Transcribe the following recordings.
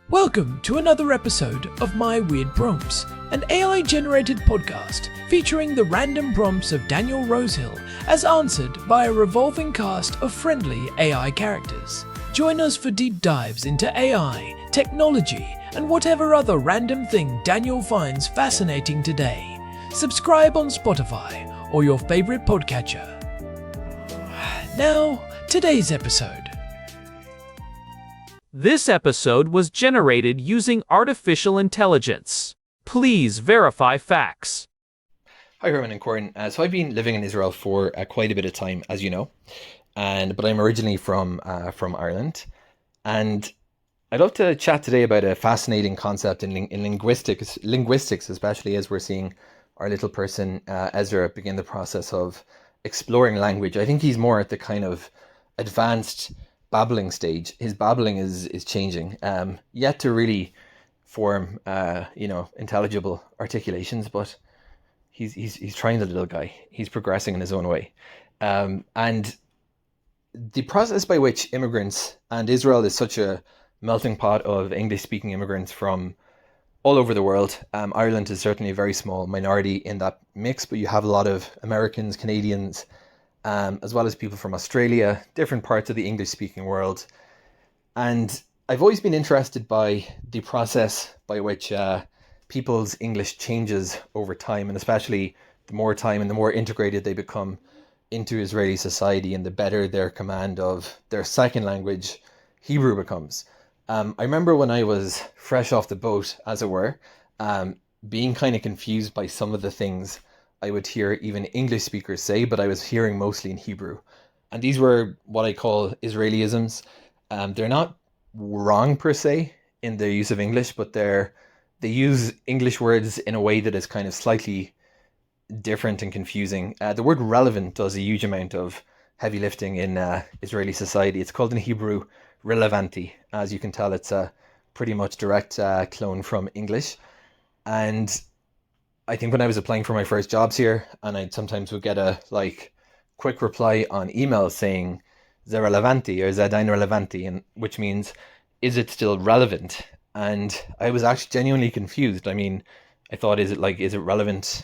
Welcome to another episode of My Weird Prompts, an AI-generated podcast featuring the random prompts of Daniel Rosehill as answered by a revolving cast of friendly AI characters. Join us for deep dives into AI, technology, and whatever other random thing Daniel finds fascinating today. Subscribe on Spotify or your favorite podcatcher. Now, today's episode. This episode was generated using artificial intelligence. Please verify facts. Hi, Herman and Corin. So I've been living in Israel for quite a bit of time, as you know, but I'm originally from Ireland, and I'd love to chat today about a fascinating concept in linguistics, especially as we're seeing our little person Ezra begin the process of exploring language. I think he's more at the kind of advanced babbling stage. His babbling is changing, yet to really form intelligible articulations, but he's trying, the little guy. He's progressing in his own way, and the process by which immigrants, and Israel is such a melting pot of English speaking immigrants from all over the world. Ireland is certainly a very small minority in that mix, but you have a lot of Americans, Canadians, as well as people from Australia, different parts of the English-speaking world. And I've always been interested by the process by which people's English changes over time, and especially the more time and the more integrated they become into Israeli society and the better their command of their second language, Hebrew, becomes. I remember when I was fresh off the boat, as it were, being kind of confused by some of the things I would hear even English speakers say, but I was hearing mostly in Hebrew. And these were what I call Israelisms. They're not wrong per se in their use of English, but they use English words in a way that is kind of slightly different and confusing. The word relevant does a huge amount of heavy lifting in Israeli society. It's called in Hebrew relevanti. As you can tell, it's a pretty much direct clone from English. And I think when I was applying for my first jobs here, and I sometimes would get a quick reply on email saying "ze relevanti" or "ze dein relevanti," and which means, is it still relevant? And I was actually genuinely confused. I mean, I thought, is it relevant?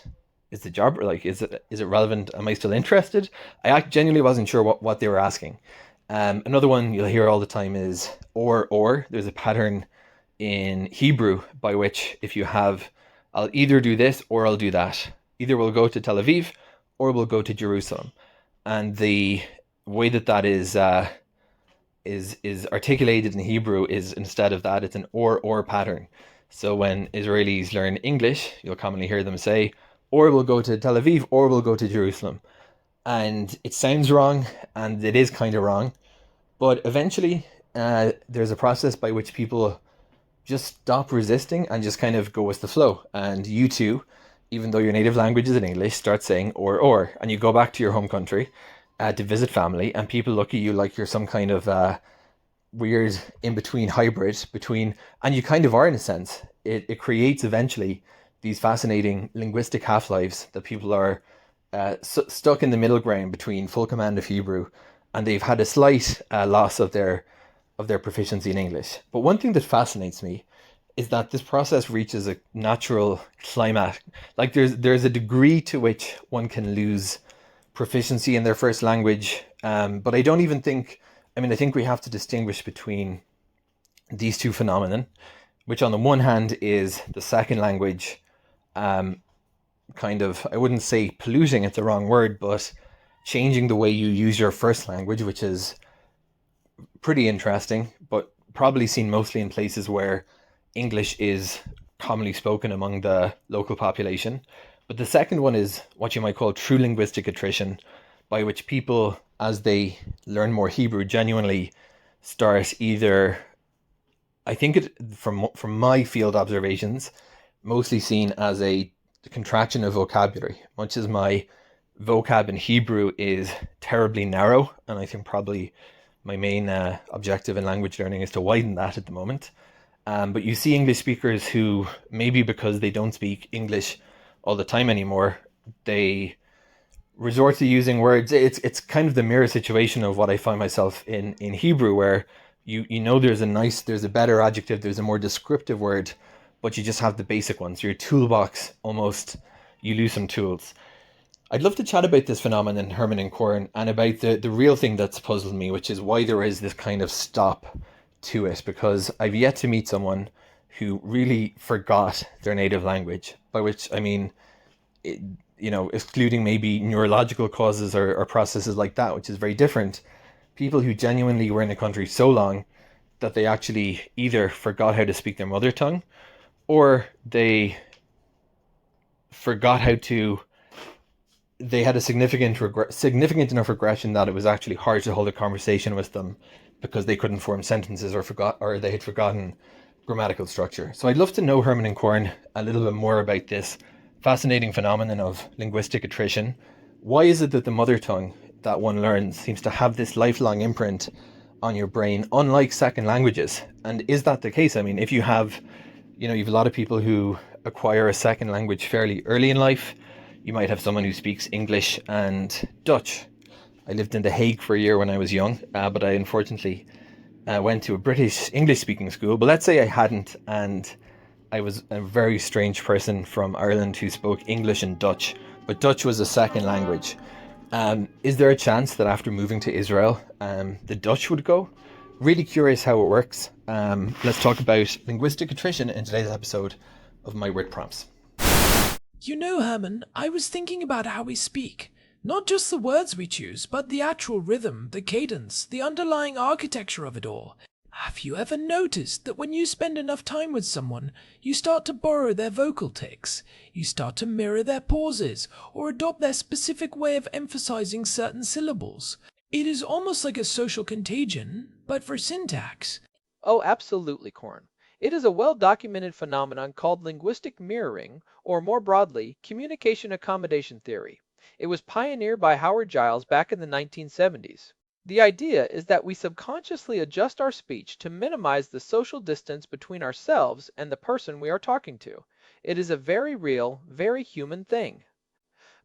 Is the job is it relevant? Am I still interested? I genuinely wasn't sure what they were asking. Another one you'll hear all the time is or. There's a pattern in Hebrew by which if you have, I'll either do this or I'll do that. Either we'll go to Tel Aviv or we'll go to Jerusalem. And the way that is articulated in Hebrew is, instead of that, it's an or pattern. So when Israelis learn English, you'll commonly hear them say, or we'll go to Tel Aviv or we'll go to Jerusalem. And it sounds wrong, and it is kind of wrong. But eventually, there's a process by which people just stop resisting and just kind of go with the flow. And you too, even though your native language is in English, start saying or, and you go back to your home country to visit family, and people look at you like you're some kind of weird in-between hybrid between, and you kind of are in a sense. It creates eventually these fascinating linguistic half-lives that people are stuck in the middle ground between full command of Hebrew, and they've had a slight loss of their proficiency in English. But one thing that fascinates me is that this process reaches a natural climax. Like there's a degree to which one can lose proficiency in their first language. But I don't even think, I think we have to distinguish between these two phenomenon, which on the one hand is the second language kind of, I wouldn't say polluting, it's the wrong word, but changing the way you use your first language, which is pretty interesting, but probably seen mostly in places where English is commonly spoken among the local population. But the second one is what you might call true linguistic attrition, by which people, as they learn more Hebrew, genuinely start either, I think it, from my field observations, mostly seen as a contraction of vocabulary. Much as my vocab in Hebrew is terribly narrow, and I think probably my main objective in language learning is to widen that at the moment. But you see English speakers who, maybe because they don't speak English all the time anymore, they resort to using words. It's kind of the mirror situation of what I find myself in Hebrew, where You know there's a better adjective, there's a more descriptive word, but you just have the basic ones. Your toolbox almost, you lose some tools. I'd love to chat about this phenomenon, Herman and Corin, and about the real thing that's puzzled me, which is why there is this kind of stop to it, because I've yet to meet someone who really forgot their native language, by which I mean, it, excluding maybe neurological causes or processes like that, which is very different. People who genuinely were in a country so long that they actually either forgot how to speak their mother tongue or forgot how to they had a significant enough regression that it was actually hard to hold a conversation with them because they couldn't form sentences or they had forgotten grammatical structure. So I'd love to know, Herman and Corn, a little bit more about this fascinating phenomenon of linguistic attrition. Why is it that the mother tongue that one learns seems to have this lifelong imprint on your brain, unlike second languages? And is that the case? I mean, if you have, you have a lot of people who acquire a second language fairly early in life. You might have someone who speaks English and Dutch. I lived in The Hague for a year when I was young, but I unfortunately went to a British English-speaking school. But let's say I hadn't, and I was a very strange person from Ireland who spoke English and Dutch, but Dutch was a second language. Is there a chance that after moving to Israel, the Dutch would go? Really curious how it works. Let's talk about linguistic attrition in today's episode of My Word Prompts. You know, Herman, I was thinking about how we speak. Not just the words we choose, but the actual rhythm, the cadence, the underlying architecture of it all. Have you ever noticed that when you spend enough time with someone, you start to borrow their vocal tics, you start to mirror their pauses, or adopt their specific way of emphasizing certain syllables? It is almost like a social contagion, but for syntax. Oh, absolutely, Corn. It is a well-documented phenomenon called linguistic mirroring, or more broadly, communication accommodation theory. It was pioneered by Howard Giles back in the 1970s. The idea is that we subconsciously adjust our speech to minimize the social distance between ourselves and the person we are talking to. It is a very real, very human thing.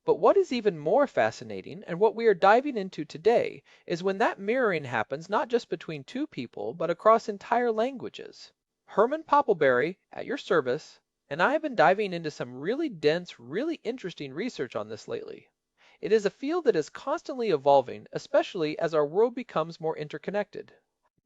But what is even more fascinating, and what we are diving into today, is when that mirroring happens not just between two people, but across entire languages. Herman Poppleberry, at your service, and I have been diving into some really dense, really interesting research on this lately. It is a field that is constantly evolving, especially as our world becomes more interconnected.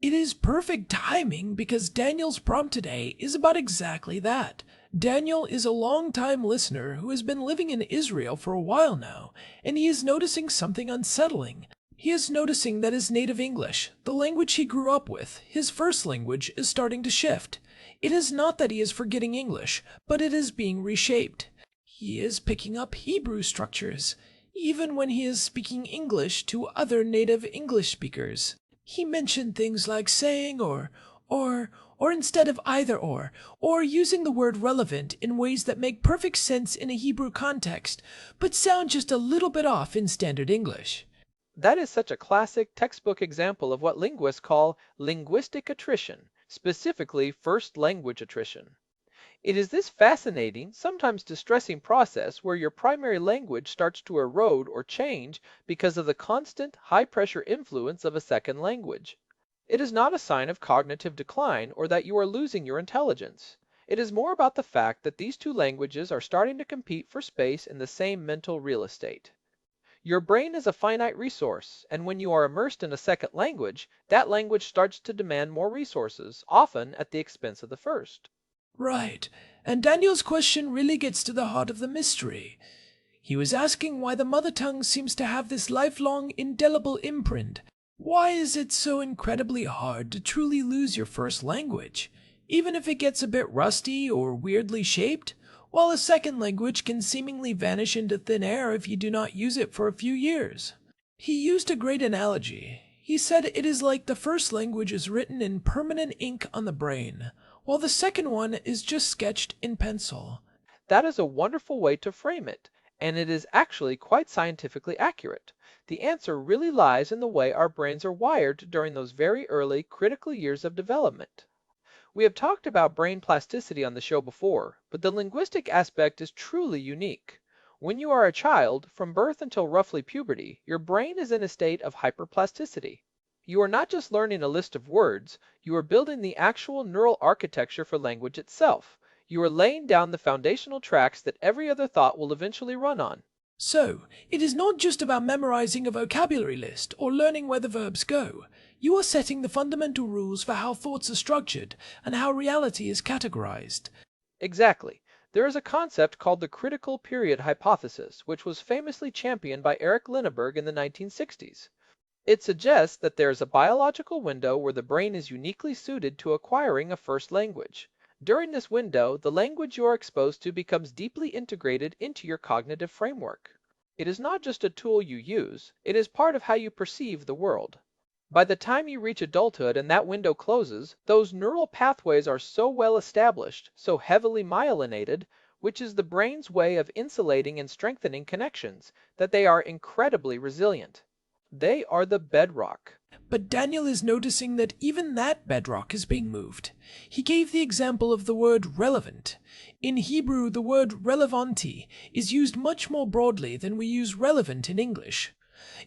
It is perfect timing because Daniel's prompt today is about exactly that. Daniel is a long-time listener who has been living in Israel for a while now, and he is noticing something unsettling. He is noticing that his native English, the language he grew up with, his first language, is starting to shift. It is not that he is forgetting English, but it is being reshaped. He is picking up Hebrew structures, even when he is speaking English to other native English speakers. He mentioned things like saying or instead of either or using the word relevant in ways that make perfect sense in a Hebrew context, but sound just a little bit off in standard English. That is such a classic textbook example of what linguists call linguistic attrition, specifically first language attrition. It is this fascinating, sometimes distressing process where your primary language starts to erode or change because of the constant, high-pressure influence of a second language. It is not a sign of cognitive decline or that you are losing your intelligence. It is more about the fact that these two languages are starting to compete for space in the same mental real estate. Your brain is a finite resource, and when you are immersed in a second language, that language starts to demand more resources, often at the expense of the first. Right, and Daniel's question really gets to the heart of the mystery. He was asking why the mother tongue seems to have this lifelong, indelible imprint. Why is it so incredibly hard to truly lose your first language, even if it gets a bit rusty or weirdly shaped, while a second language can seemingly vanish into thin air if you do not use it for a few years? He used a great analogy. He said it is like the first language is written in permanent ink on the brain, while the second one is just sketched in pencil. That is a wonderful way to frame it, and it is actually quite scientifically accurate. The answer really lies in the way our brains are wired during those very early, critical years of development. We have talked about brain plasticity on the show before, but the linguistic aspect is truly unique. When you are a child, from birth until roughly puberty, your brain is in a state of hyperplasticity. You are not just learning a list of words, you are building the actual neural architecture for language itself. You are laying down the foundational tracks that every other thought will eventually run on. So, it is not just about memorizing a vocabulary list or learning where the verbs go. You are setting the fundamental rules for how thoughts are structured and how reality is categorized. Exactly. There is a concept called the critical period hypothesis, which was famously championed by Eric Linneberg in the 1960s. It suggests that there is a biological window where the brain is uniquely suited to acquiring a first language. During this window, the language you are exposed to becomes deeply integrated into your cognitive framework. It is not just a tool you use, it is part of how you perceive the world. By the time you reach adulthood and that window closes, those neural pathways are so well established, so heavily myelinated, which is the brain's way of insulating and strengthening connections, that they are incredibly resilient. They are the bedrock. But Daniel is noticing that even that bedrock is being moved. He gave the example of the word relevant. In Hebrew, the word relevanti is used much more broadly than we use relevant in English.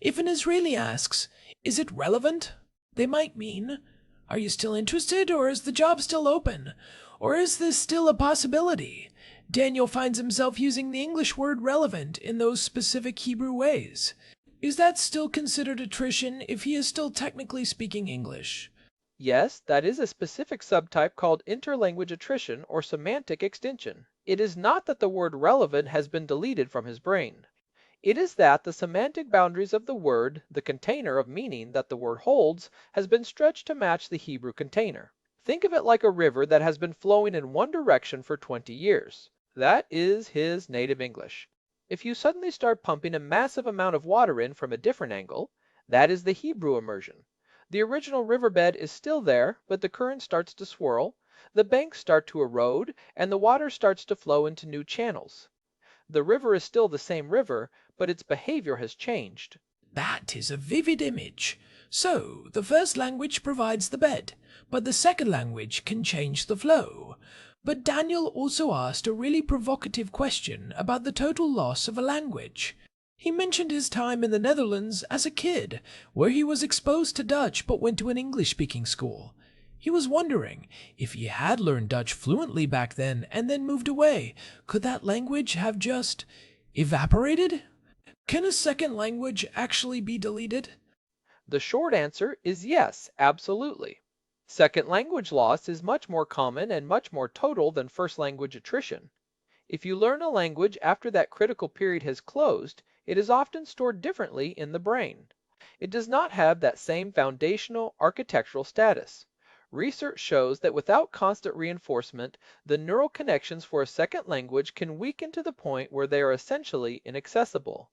If an Israeli asks, "Is it relevant?" they might mean, "Are you still interested, or is the job still open? Or is this still a possibility?" Daniel finds himself using the English word relevant in those specific Hebrew ways. Is that still considered attrition if he is still technically speaking English? Yes, that is a specific subtype called interlanguage attrition or semantic extinction. It is not that the word relevant has been deleted from his brain. It is that the semantic boundaries of the word, the container of meaning that the word holds, has been stretched to match the Hebrew container. Think of it like a river that has been flowing in one direction for 20 years. That is his native English. If you suddenly start pumping a massive amount of water in from a different angle, that is the Hebrew immersion. The original riverbed is still there, but the current starts to swirl, the banks start to erode, and the water starts to flow into new channels. The river is still the same river, but its behavior has changed. That is a vivid image. So, the first language provides the bed, but the second language can change the flow. But Daniel also asked a really provocative question about the total loss of a language. He mentioned his time in the Netherlands as a kid, where he was exposed to Dutch but went to an English-speaking school. He was wondering, if he had learned Dutch fluently back then and then moved away, could that language have just evaporated? Can a second language actually be deleted? The short answer is yes, absolutely. Second language loss is much more common and much more total than first language attrition. If you learn a language after that critical period has closed, it is often stored differently in the brain. It does not have that same foundational architectural status. Research shows that without constant reinforcement, the neural connections for a second language can weaken to the point where they are essentially inaccessible.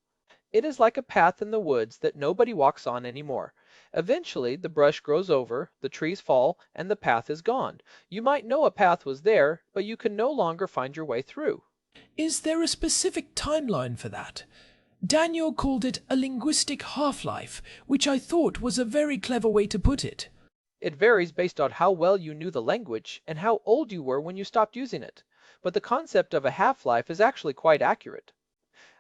It is like a path in the woods that nobody walks on anymore. Eventually, the brush grows over, the trees fall, and the path is gone. You might know a path was there, but you can no longer find your way through. Is there a specific timeline for that? Daniel called it a linguistic half-life, which I thought was a very clever way to put it. It varies based on how well you knew the language and how old you were when you stopped using it, but the concept of a half-life is actually quite accurate.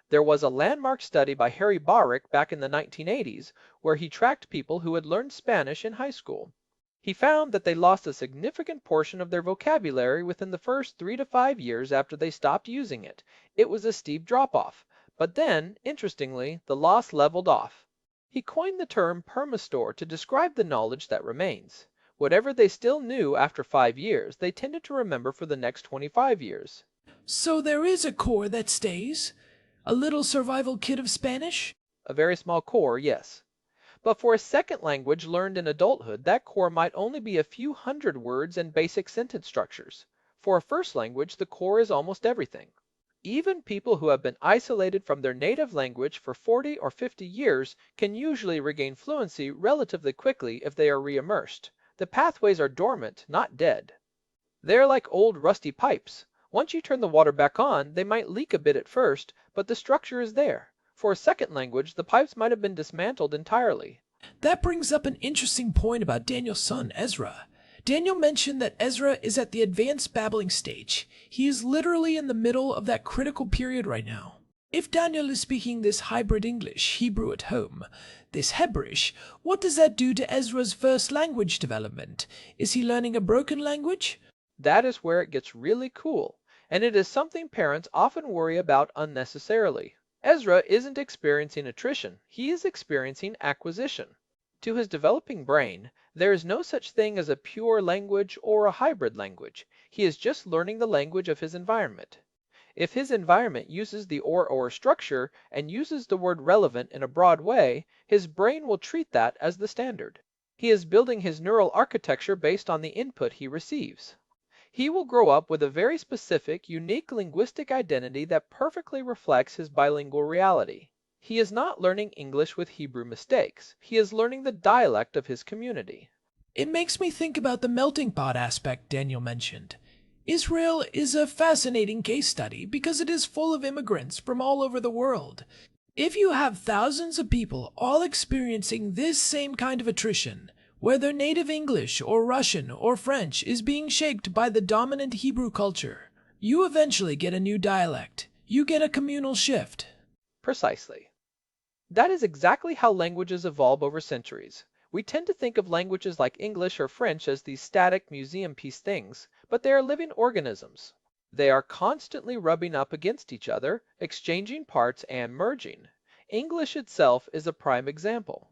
There was a landmark study by Harry Barrick back in the 1980s where he tracked people who had learned Spanish in high school. He found that they lost a significant portion of their vocabulary within the first 3 to 5 years after they stopped using it. It was a steep drop-off, but then, interestingly, the loss leveled off. He coined the term permastore to describe the knowledge that remains. Whatever they still knew after 5 years, they tended to remember for the next 25 years. So there is a core that stays? A little survival kit of Spanish? A very small core, yes. But for a second language learned in adulthood, that core might only be a few hundred words and basic sentence structures. For a first language, the core is almost everything. Even people who have been isolated from their native language for 40 or 50 years can usually regain fluency relatively quickly if they are re-immersed. The pathways are dormant, not dead. They're like old rusty pipes. Once you turn the water back on, they might leak a bit at first, but the structure is there. For a second language, the pipes might have been dismantled entirely. That brings up an interesting point about Daniel's son, Ezra. Daniel mentioned that Ezra is at the advanced babbling stage. He is literally in the middle of that critical period right now. If Daniel is speaking this hybrid English, Hebrew at home, this Hebrish, what does that do to Ezra's first language development? Is he learning a broken language? That is where it gets really cool, and it is something parents often worry about unnecessarily. Ezra isn't experiencing attrition, he is experiencing acquisition. To his developing brain, there is no such thing as a pure language or a hybrid language. He is just learning the language of his environment. If his environment uses the or structure and uses the word relevant in a broad way, his brain will treat that as the standard. He is building his neural architecture based on the input he receives. He will grow up with a very specific, unique linguistic identity that perfectly reflects his bilingual reality. He is not learning English with Hebrew mistakes. He is learning the dialect of his community. It makes me think about the melting pot aspect Daniel mentioned. Israel is a fascinating case study because it is full of immigrants from all over the world. If you have thousands of people all experiencing this same kind of attrition, whether native English or Russian or French is being shaped by the dominant Hebrew culture, you eventually get a new dialect. You get a communal shift. Precisely. That is exactly how languages evolve over centuries. We tend to think of languages like English or French as these static museum piece things, but they are living organisms. They are constantly rubbing up against each other, exchanging parts and merging. English itself is a prime example.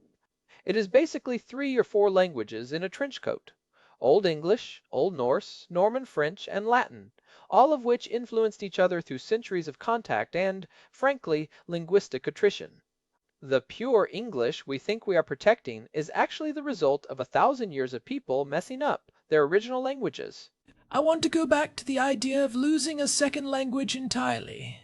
It is basically 3 or 4 languages in a trench coat. Old English, Old Norse, Norman French, and Latin, all of which influenced each other through centuries of contact and, frankly, linguistic attrition. The pure English we think we are protecting is actually the result of 1,000 years of people messing up their original languages. I want to go back to the idea of losing a second language entirely.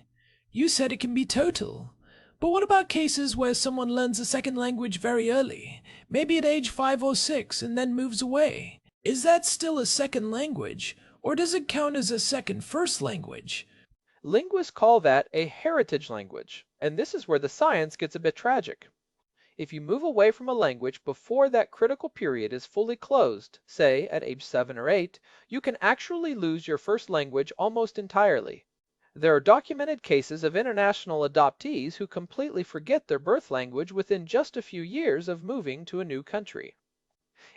You said it can be total. But what about cases where someone learns a second language very early, maybe at age 5 or 6, and then moves away? Is that still a second language, or does it count as a second first language? Linguists call that a heritage language, and this is where the science gets a bit tragic. If you move away from a language before that critical period is fully closed, say at age 7 or 8, you can actually lose your first language almost entirely. There are documented cases of international adoptees who completely forget their birth language within just a few years of moving to a new country.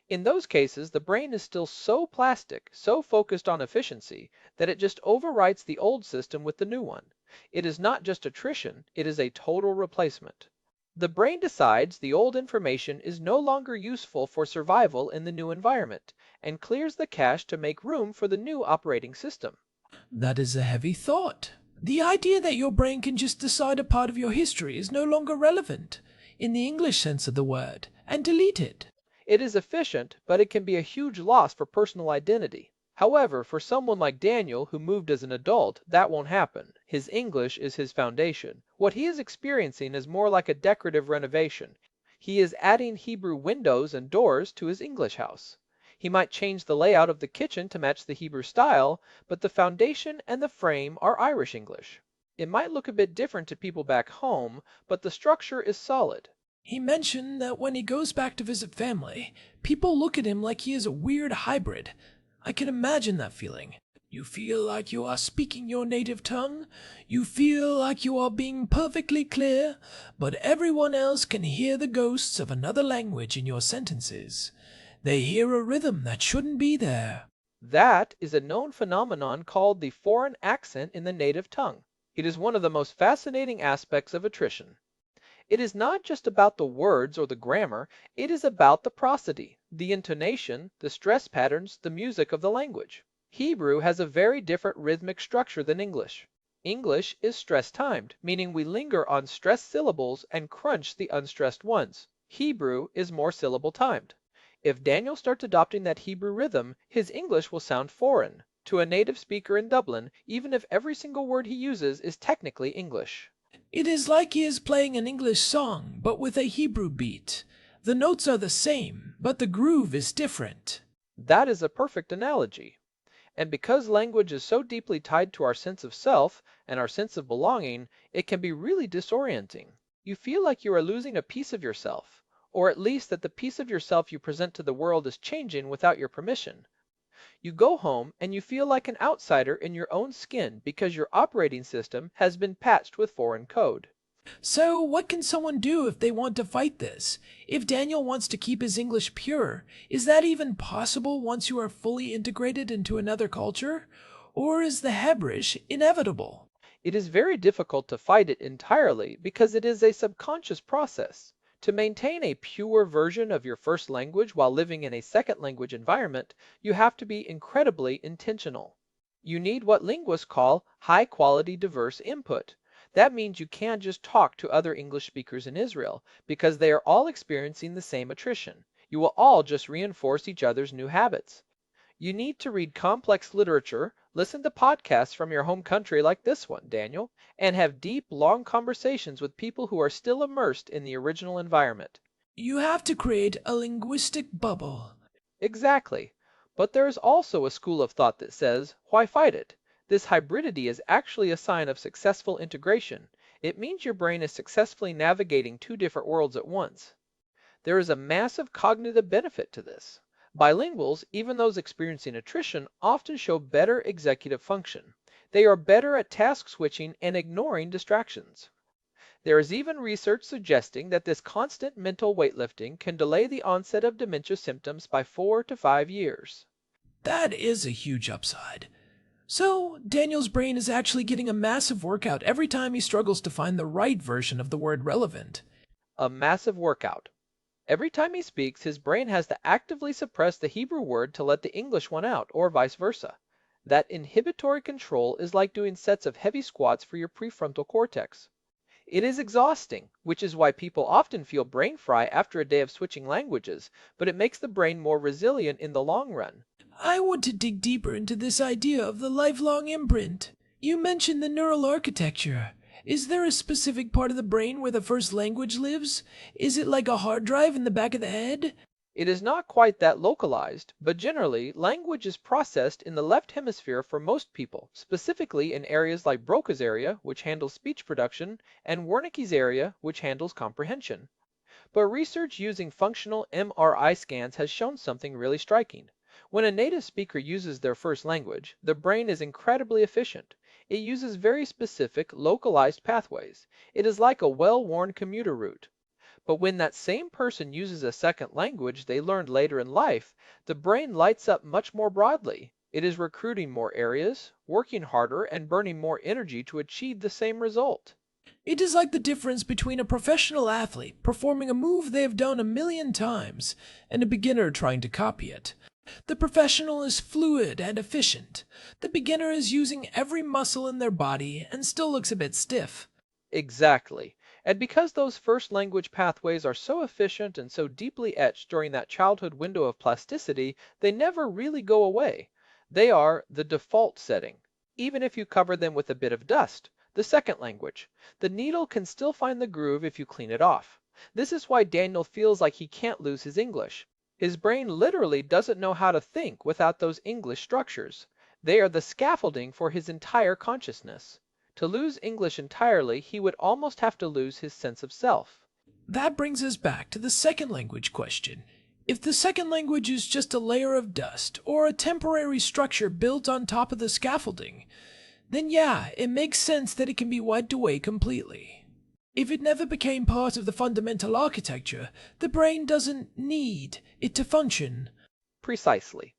In those cases, the brain is still so plastic, so focused on efficiency, that it just overwrites the old system with the new one. It is not just attrition, it is a total replacement. The brain decides the old information is no longer useful for survival in the new environment, and clears the cache to make room for the new operating system. That is a heavy thought. The idea that your brain can just decide a part of your history is no longer relevant, in the English sense of the word, and delete it. It is efficient, but it can be a huge loss for personal identity. However, for someone like Daniel who moved as an adult, that won't happen. His English is his foundation. What he is experiencing is more like a decorative renovation. He is adding Hebrew windows and doors to his English house. He might change the layout of the kitchen to match the Hebrew style, but the foundation and the frame are Irish English. It might look a bit different to people back home, but the structure is solid. He mentioned that when he goes back to visit family, people look at him like he is a weird hybrid. I can imagine that feeling. You feel like you are speaking your native tongue. You feel like you are being perfectly clear, but everyone else can hear the ghosts of another language in your sentences. They hear a rhythm that shouldn't be there. That is a known phenomenon called the foreign accent in the native tongue. It is one of the most fascinating aspects of attrition. It is not just about the words or the grammar, it is about the prosody, the intonation, the stress patterns, the music of the language. Hebrew has a very different rhythmic structure than English. English is stress-timed, meaning we linger on stressed syllables and crunch the unstressed ones. Hebrew is more syllable-timed. If Daniel starts adopting that Hebrew rhythm, his English will sound foreign to a native speaker in Dublin, even if every single word he uses is technically English. It is like he is playing an English song, but with a Hebrew beat. The notes are the same, but the groove is different. That is a perfect analogy. And because language is so deeply tied to our sense of self and our sense of belonging, it can be really disorienting. You feel like you are losing a piece of yourself, or at least that the piece of yourself you present to the world is changing without your permission. You go home and you feel like an outsider in your own skin because your operating system has been patched with foreign code. So, what can someone do if they want to fight this? If Daniel wants to keep his English pure, is that even possible once you are fully integrated into another culture? Or is the Hebrish inevitable? It is very difficult to fight it entirely because it is a subconscious process. To maintain a pure version of your first language while living in a second language environment, you have to be incredibly intentional. You need what linguists call high quality diverse input. That means you can't just talk to other English speakers in Israel because they are all experiencing the same attrition. You will all just reinforce each other's new habits. You need to read complex literature, listen to podcasts from your home country like this one, Daniel, and have deep, long conversations with people who are still immersed in the original environment. You have to create a linguistic bubble. Exactly. But there is also a school of thought that says, why fight it? This hybridity is actually a sign of successful integration. It means your brain is successfully navigating two different worlds at once. There is a massive cognitive benefit to this. Bilinguals, even those experiencing attrition, often show better executive function. They are better at task switching and ignoring distractions. There is even research suggesting that this constant mental weightlifting can delay the onset of dementia symptoms by 4 to 5 years. That is a huge upside. So, Daniel's brain is actually getting a massive workout every time he struggles to find the right version of the word relevant. A massive workout. Every time he speaks, his brain has to actively suppress the Hebrew word to let the English one out, or vice versa. That inhibitory control is like doing sets of heavy squats for your prefrontal cortex. It is exhausting, which is why people often feel brain fry after a day of switching languages, but it makes the brain more resilient in the long run. I want to dig deeper into this idea of the lifelong imprint. You mentioned the neural architecture. Is there a specific part of the brain where the first language lives? Is it like a hard drive in the back of the head? It is not quite that localized, but generally, language is processed in the left hemisphere for most people, specifically in areas like Broca's area, which handles speech production, and Wernicke's area, which handles comprehension. But research using functional MRI scans has shown something really striking. When a native speaker uses their first language, the brain is incredibly efficient. It uses very specific, localized pathways. It is like a well-worn commuter route. But when that same person uses a second language they learned later in life, the brain lights up much more broadly. It is recruiting more areas, working harder, and burning more energy to achieve the same result. It is like the difference between a professional athlete performing a move they have done a million times and a beginner trying to copy it. The professional is fluid and efficient. The beginner is using every muscle in their body and still looks a bit stiff. Exactly. And because those first language pathways are so efficient and so deeply etched during that childhood window of plasticity, they never really go away. They are the default setting. Even if you cover them with a bit of dust, the second language, the needle can still find the groove if you clean it off. This is why Daniel feels like he can't lose his English. His brain literally doesn't know how to think without those English structures. They are the scaffolding for his entire consciousness. To lose English entirely, he would almost have to lose his sense of self. That brings us back to the second language question. If the second language is just a layer of dust or a temporary structure built on top of the scaffolding, then yeah, it makes sense that it can be wiped away completely. If it never became part of the fundamental architecture, the brain doesn't need it to function. Precisely.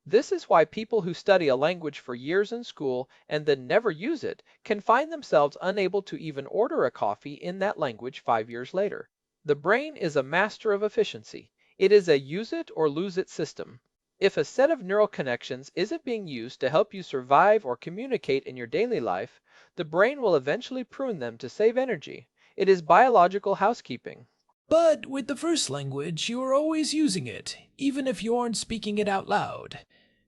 This is why people who study a language for years in school and then never use it can find themselves unable to even order a coffee in that language 5 years later. The brain is a master of efficiency. It is a use it or lose it system. If a set of neural connections isn't being used to help you survive or communicate in your daily life, the brain will eventually prune them to save energy. It is biological housekeeping. But with the first language, you are always using it, even if you aren't speaking it out loud.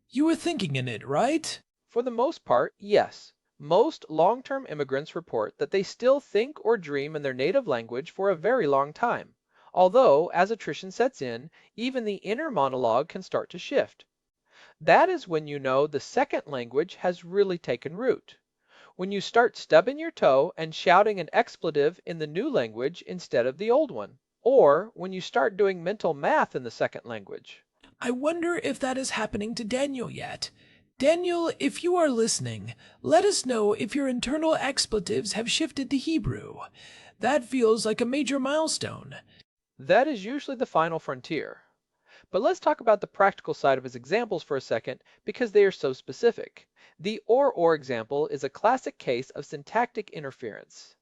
You are thinking in it, right? For the most part, yes. Most long-term immigrants report that they still think or dream in their native language for a very long time. Although, as attrition sets in, even the inner monologue can start to shift. That is when you know the second language has really taken root. When you start stubbing your toe and shouting an expletive in the new language instead of the old one. Or when you start doing mental math in the second language. I wonder if that is happening to Daniel yet. Daniel, if you are listening, let us know if your internal expletives have shifted to Hebrew. That feels like a major milestone. That is usually the final frontier. But let's talk about the practical side of his examples for a second because they are so specific. The or example is a classic case of syntactic interference.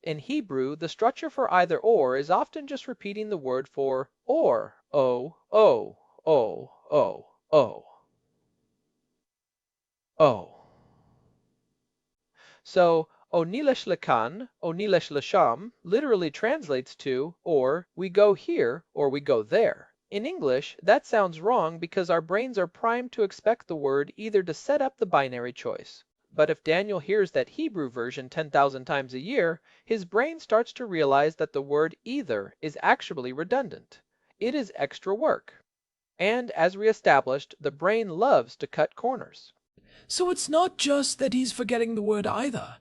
In Hebrew, the structure for either or is often just repeating the word for or, o, o, o, o, o, o. So, Onilesh Lakan, Onilesh Lasham literally translates to, or we go here, or we go there. In English, that sounds wrong because our brains are primed to expect the word either to set up the binary choice. But if Daniel hears that Hebrew version 10,000 times a year, his brain starts to realize that the word either is actually redundant. It is extra work. And as we established, the brain loves to cut corners. So it's not just that he's forgetting the word either.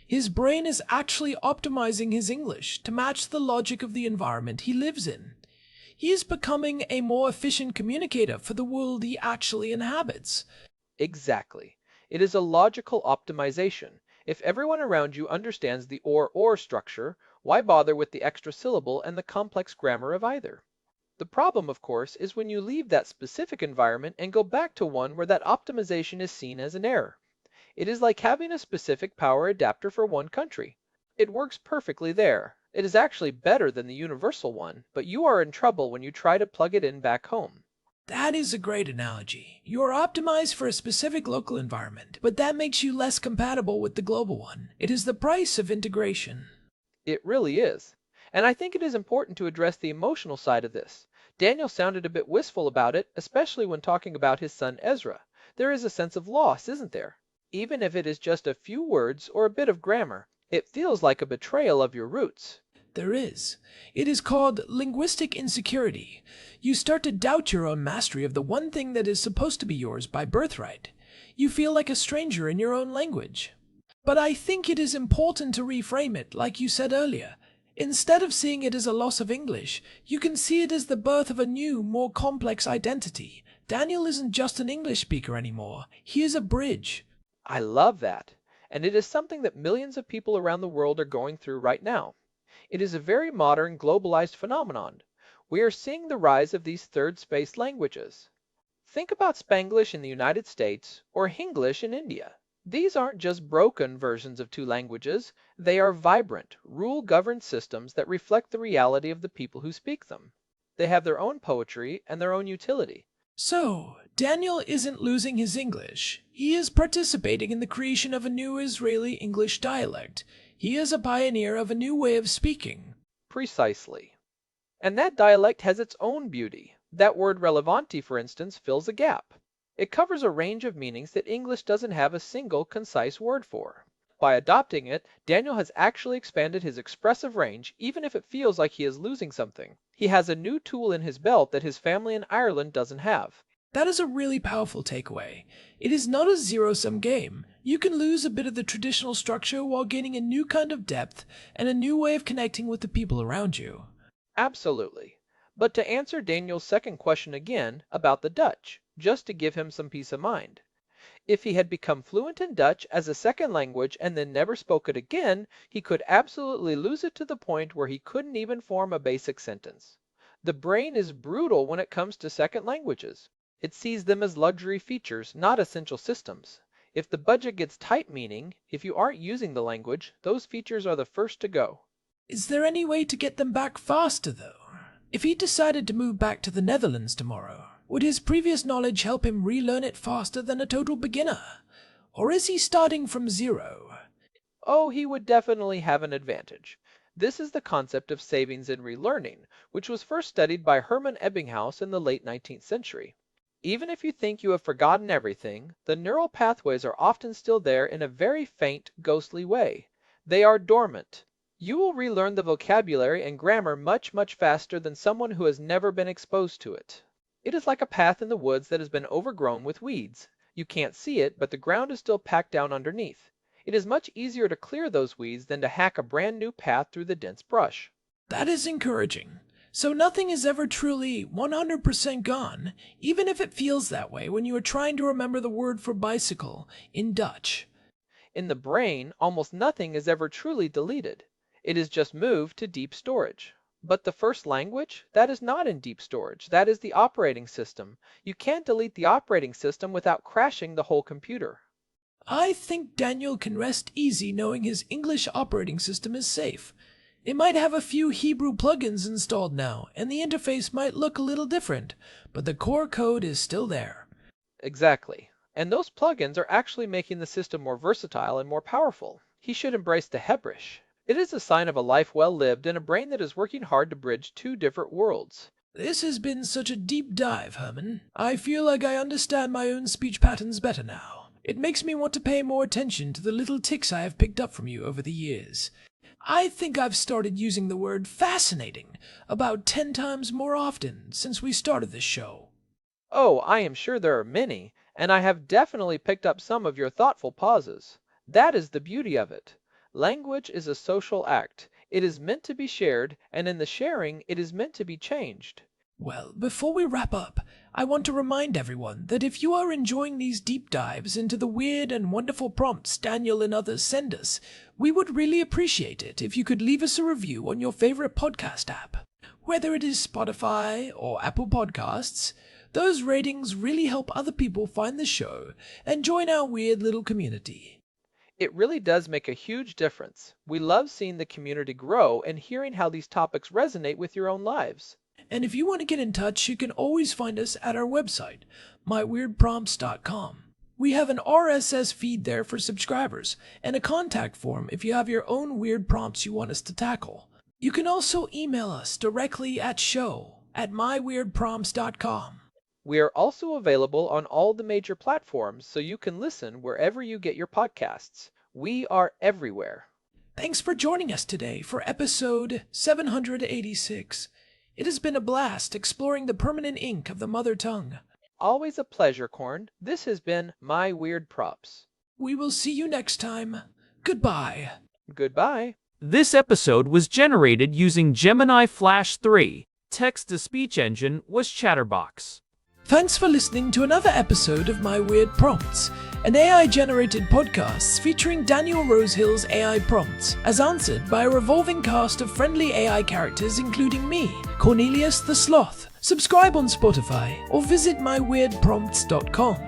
His brain is actually optimizing his English to match the logic of the environment he lives in. He is becoming a more efficient communicator for the world he actually inhabits. Exactly. It is a logical optimization. If everyone around you understands the or structure, why bother with the extra syllable and the complex grammar of either? The problem, of course, is when you leave that specific environment and go back to one where that optimization is seen as an error. It is like having a specific power adapter for one country. It works perfectly there. It is actually better than the universal one, but you are in trouble when you try to plug it in back home. That is a great analogy. You are optimized for a specific local environment, but that makes you less compatible with the global one. It is the price of integration. It really is. And I think it is important to address the emotional side of this. Daniel sounded a bit wistful about it, especially when talking about his son Ezra. There is a sense of loss, isn't there? Even if it is just a few words or a bit of grammar, it feels like a betrayal of your roots. There is. It is called linguistic insecurity. You start to doubt your own mastery of the one thing that is supposed to be yours by birthright. You feel like a stranger in your own language. But I think it is important to reframe it, like you said earlier. Instead of seeing it as a loss of English, you can see it as the birth of a new, more complex identity. Daniel isn't just an English speaker anymore. He is a bridge. I love that. And it is something that millions of people around the world are going through right now. It is a very modern, globalized phenomenon. We are seeing the rise of these third space languages. Think about Spanglish in the United States or Hinglish in India. These aren't just broken versions of two languages, they are vibrant, rule-governed systems that reflect the reality of the people who speak them. They have their own poetry and their own utility. So, Daniel isn't losing his English. He is participating in the creation of a new Israeli English dialect. He is a pioneer of a new way of speaking. Precisely. And that dialect has its own beauty. That word relevanti, for instance, fills a gap. It covers a range of meanings that English doesn't have a single concise word for. By adopting it, Daniel has actually expanded his expressive range, even if it feels like he is losing something. He has a new tool in his belt that his family in Ireland doesn't have. That is a really powerful takeaway. It is not a zero-sum game. You can lose a bit of the traditional structure while gaining a new kind of depth and a new way of connecting with the people around you. Absolutely. But to answer Daniel's second question again about the Dutch, just to give him some peace of mind. If he had become fluent in Dutch as a second language and then never spoke it again, he could absolutely lose it to the point where he couldn't even form a basic sentence. The brain is brutal when it comes to second languages. It sees them as luxury features, not essential systems. If the budget gets tight, meaning, if you aren't using the language, those features are the first to go. Is there any way to get them back faster, though? If he decided to move back to the Netherlands tomorrow, would his previous knowledge help him relearn it faster than a total beginner? Or is he starting from zero? Oh, he would definitely have an advantage. This is the concept of savings in relearning, which was first studied by Hermann Ebbinghaus in the late 19th century. Even if you think you have forgotten everything, the neural pathways are often still there in a very faint, ghostly way. They are dormant. You will relearn the vocabulary and grammar much, much faster than someone who has never been exposed to it. It is like a path in the woods that has been overgrown with weeds. You can't see it, but the ground is still packed down underneath. It is much easier to clear those weeds than to hack a brand new path through the dense brush. That is encouraging. So nothing is ever truly 100% gone, even if it feels that way when you are trying to remember the word for bicycle in Dutch. In the brain, almost nothing is ever truly deleted. It is just moved to deep storage. But the first language, that is not in deep storage. That is the operating system. You can't delete the operating system without crashing the whole computer. I think Daniel can rest easy knowing his English operating system is safe. It might have a few Hebrew plugins installed now, and the interface might look a little different, but the core code is still there. Exactly. And those plugins are actually making the system more versatile and more powerful. He should embrace the Hebrish. It is a sign of a life well lived and a brain that is working hard to bridge two different worlds. This has been such a deep dive, Herman. I feel like I understand my own speech patterns better now. It makes me want to pay more attention to the little tics I have picked up from you over the years. I think I've started using the word fascinating about 10 times more often since we started this show. Oh, I am sure there are many, and I have definitely picked up some of your thoughtful pauses. That is the beauty of it. Language is a social act. It is meant to be shared, and in the sharing, it is meant to be changed. Well, before we wrap up, I want to remind everyone that if you are enjoying these deep dives into the weird and wonderful prompts Daniel and others send us, we would really appreciate it if you could leave us a review on your favorite podcast app. Whether it is Spotify or Apple Podcasts, those ratings really help other people find the show and join our weird little community. It really does make a huge difference. We love seeing the community grow and hearing how these topics resonate with your own lives. And if you want to get in touch, you can always find us at our website, myweirdprompts.com. We have an RSS feed there for subscribers, and a contact form if you have your own weird prompts you want us to tackle. You can also email us directly at show@myweirdprompts.com. We are also available on all the major platforms so you can listen wherever you get your podcasts. We are everywhere. Thanks for joining us today for episode 786. It has been a blast exploring the permanent ink of the mother tongue. Always a pleasure, Corn. This has been My Weird Props. We will see you next time. Goodbye. Goodbye. This episode was generated using Gemini Flash 3. Text-to-speech engine was Chatterbox. Thanks for listening to another episode of My Weird Prompts, an AI-generated podcast featuring Daniel Rosehill's AI prompts, as answered by a revolving cast of friendly AI characters including me, Cornelius the Sloth. Subscribe on Spotify or visit myweirdprompts.com.